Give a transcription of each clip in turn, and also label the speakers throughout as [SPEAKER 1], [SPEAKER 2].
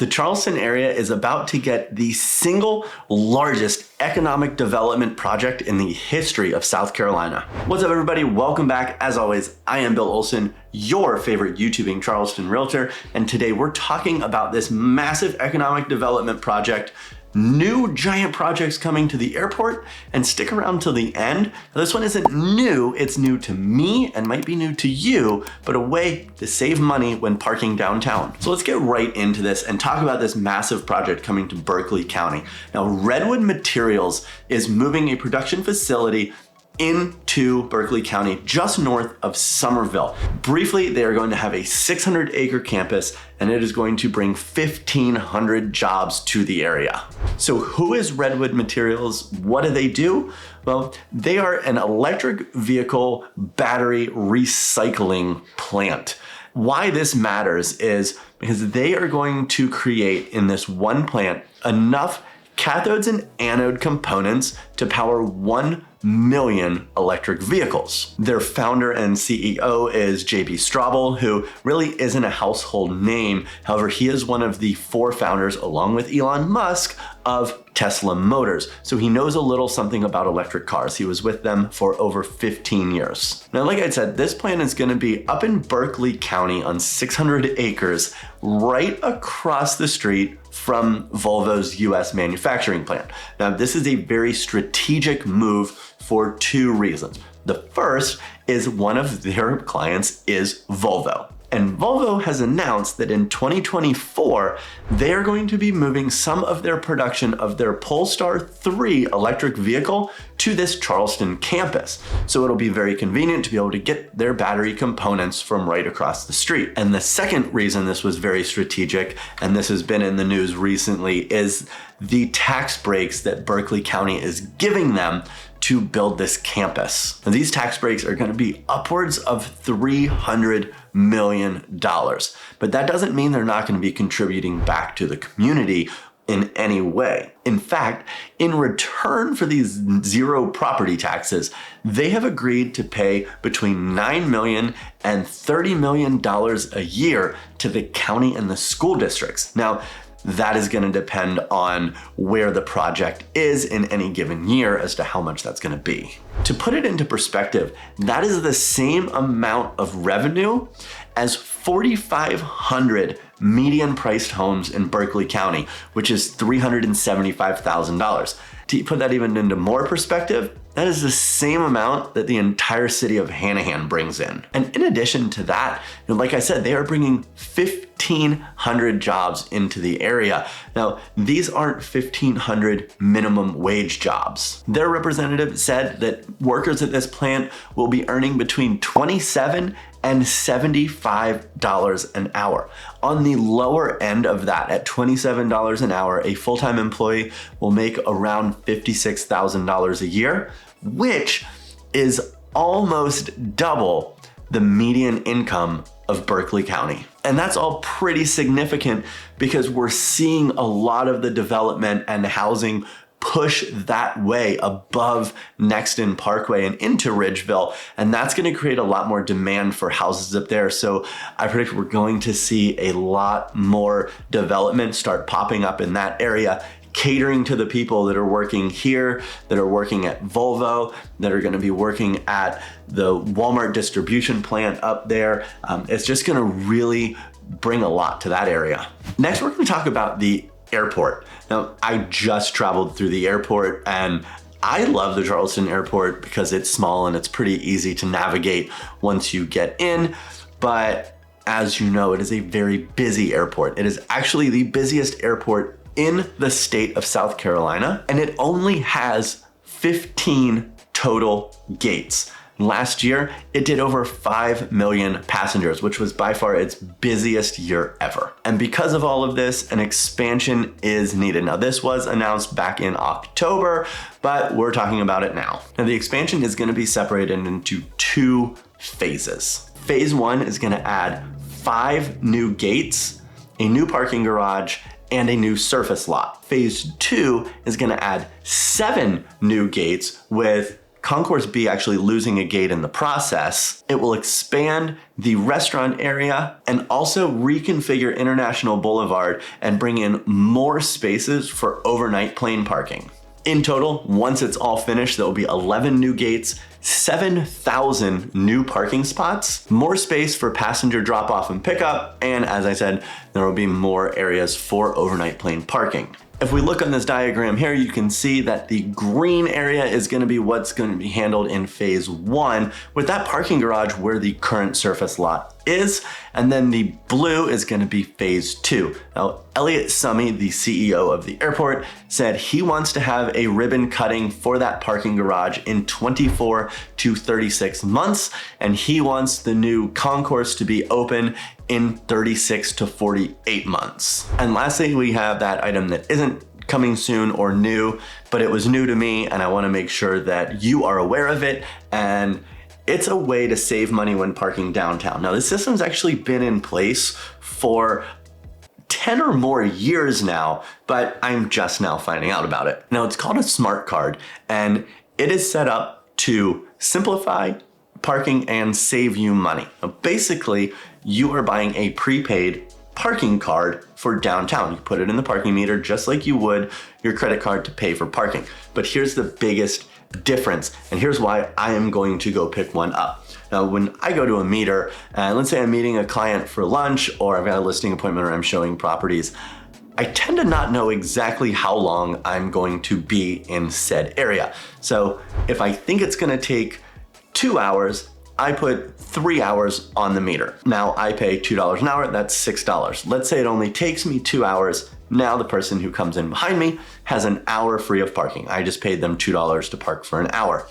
[SPEAKER 1] The Charleston area is about to get the single largest economic development project in the history of South Carolina. What's up, everybody? Welcome back. As always, I am Bill Olson, your favorite YouTubing Charleston realtor, and today we're talking about this massive economic development project, new giant projects coming to the airport, and stick around till the end. Now, this one isn't new, it's new to me and might be new to you, but a way to save money when parking downtown. So let's get right into this and talk about this massive project coming to Berkeley County. Now, Redwood Materials is moving a production facility into Berkeley County, just north of Summerville. Briefly, they are going to have a 600-acre campus, and it is going to bring 1,500 jobs to the area. So who is Redwood Materials? What do they do? Well, they are an electric vehicle battery recycling plant. Why this matters is because they are going to create in this one plant enough cathodes and anode components to power 1 million electric vehicles. Their founder and CEO is J.B. Straubel, who really isn't a household name. However, he is one of the 4 founders, along with Elon Musk, of Tesla Motors. So he knows a little something about electric cars. He was with them for over 15 years. Now, like I said, this plant is going to be up in Berkeley County on 600 acres, right across the street from Volvo's US manufacturing plant. Now, this is a very strategic move for 2 reasons. The first is one of their clients is Volvo. And Volvo has announced that in 2024, they are going to be moving some of their production of their Polestar 3 electric vehicle to this Charleston campus. So it'll be very convenient to be able to get their battery components from right across the street. And the second reason this was very strategic, and this has been in the news recently, is the tax breaks that Berkeley County is giving them to build this campus. Now, these tax breaks are going to be upwards of $300 million, but that doesn't mean they're not going to be contributing back to the community in any way. In fact, in return for these zero property taxes, they have agreed to pay between $9 million and $30 million a year to the county and the school districts. Now, that is going to depend on where the project is in any given year as to how much that's going to be. To put it into perspective, that is the same amount of revenue as 4,500 median priced homes in Berkeley County, which is $375,000. To put that even into more perspective, that is the same amount that the entire city of Hanahan brings in. And in addition to that, like I said, they are bringing 1,500 jobs into the area. Now, these aren't 1,500 minimum wage jobs. Their representative said that workers at this plant will be earning between $27 and $75 an hour. On the lower end of that, at $27 an hour, a full-time employee will make around $56,000 a year, which is almost double the median income of Berkeley County. And that's all pretty significant because we're seeing a lot of the development and housing push that way above Nexton Parkway and into Ridgeville. And that's going to create a lot more demand for houses up there. So I predict we're going to see a lot more development start popping up in that area, catering to the people that are working here, that are working at Volvo, that are going to be working at the Walmart distribution plant up there. It's just going to really bring a lot to that area. Next, we're going to talk about the airport. Now, I just traveled through the airport and I love the Charleston airport because it's small and it's pretty easy to navigate once you get in. But as you know, it is a very busy airport. It is actually the busiest airport in the state of South Carolina, and it only has 15 total gates. Last year, it did over 5 million passengers, which was by far its busiest year ever. And because of all of this, an expansion is needed. Now, this was announced back in October, but we're talking about it now. Now, the expansion is going to be separated into 2 phases. Phase 1 is going to add 5 new gates, a new parking garage, and a new surface lot. Phase 2 is going to add 7 new gates with Concourse B actually losing a gate in the process, it will expand the restaurant area and also reconfigure International Boulevard and bring in more spaces for overnight plane parking. In total, once it's all finished, there will be 11 new gates, 7,000 new parking spots, more space for passenger drop-off and pickup, and as I said, there will be more areas for overnight plane parking. If we look on this diagram here, you can see that the green area is going to be what's going to be handled in phase 1 with that parking garage where the current surface lot is, and then the blue is going to be phase 2. Now, Elliot Summey, the CEO of the airport, said he wants to have a ribbon cutting for that parking garage in 24 to 36 months, and he wants the new concourse to be open in 36 to 48 months. And lastly, we have that item that isn't coming soon or new, but it was new to me and I want to make sure that you are aware of it. And it's a way to save money when parking downtown. Now, this system's actually been in place for 10 or more years now, but I'm just now finding out about it. Now, it's called a smart card, and it is set up to simplify parking and save you money. Now, basically, you are buying a prepaid parking card for downtown. You put it in the parking meter just like you would your credit card to pay for parking. But here's the biggest difference, and here's why I am going to go pick one up. Now, when I go to a meter, and let's say I'm meeting a client for lunch, or I've got a listing appointment, or I'm showing properties, I tend to not know exactly how long I'm going to be in said area. So if I think it's gonna take 2 hours, I put 3 hours on the meter. Now I pay $2 an hour, that's $6. Let's say it only takes me 2 hours. Now the person who comes in behind me has an hour free of parking. I just paid them $2 to park for an hour.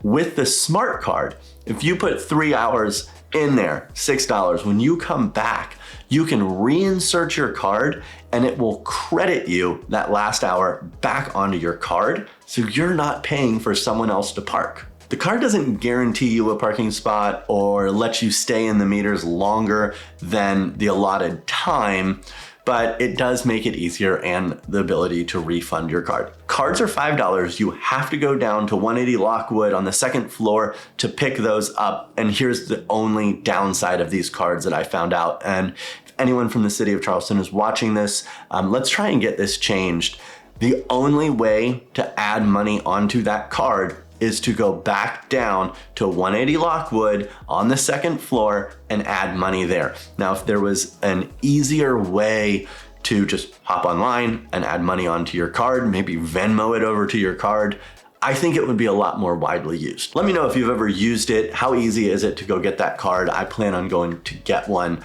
[SPEAKER 1] With the smart card, if you put 3 hours in there, $6, when you come back, you can reinsert your card and it will credit you that last hour back onto your card, so you're not paying for someone else to park. The card doesn't guarantee you a parking spot or let you stay in the meters longer than the allotted time, but it does make it easier and the ability to refund your card. Cards are $5. You have to go down to 180 Lockwood on the second floor to pick those up. And here's the only downside of these cards that I found out. And if anyone from the city of Charleston is watching this, let's try and get this changed. The only way to add money onto that card is to go back down to 180 Lockwood on the second floor and add money there. Now, if there was an easier way to just hop online and add money onto your card, maybe Venmo it over to your card, I think it would be a lot more widely used. Let me know if you've ever used it. How easy is it to go get that card? I plan on going to get one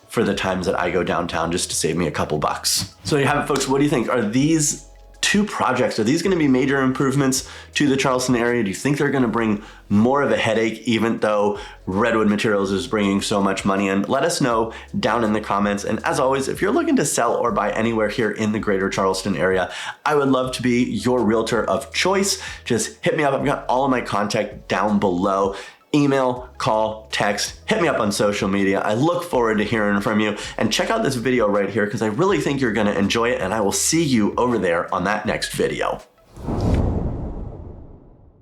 [SPEAKER 1] for the times that I go downtown just to save me a couple bucks. So there you have it, folks. What do you think? Are these two projects, are these going to be major improvements to the Charleston area? Do you think they're going to bring more of a headache, even though Redwood Materials is bringing so much money in? Let us know down in the comments. And as always, if you're looking to sell or buy anywhere here in the greater Charleston area, I would love to be your realtor of choice. Just hit me up. I've got all of my contact down below. Email, call, text, hit me up on social media. I look forward to hearing from you, and check out this video right here because I really think you're going to enjoy it, and I will see you over there on that next video.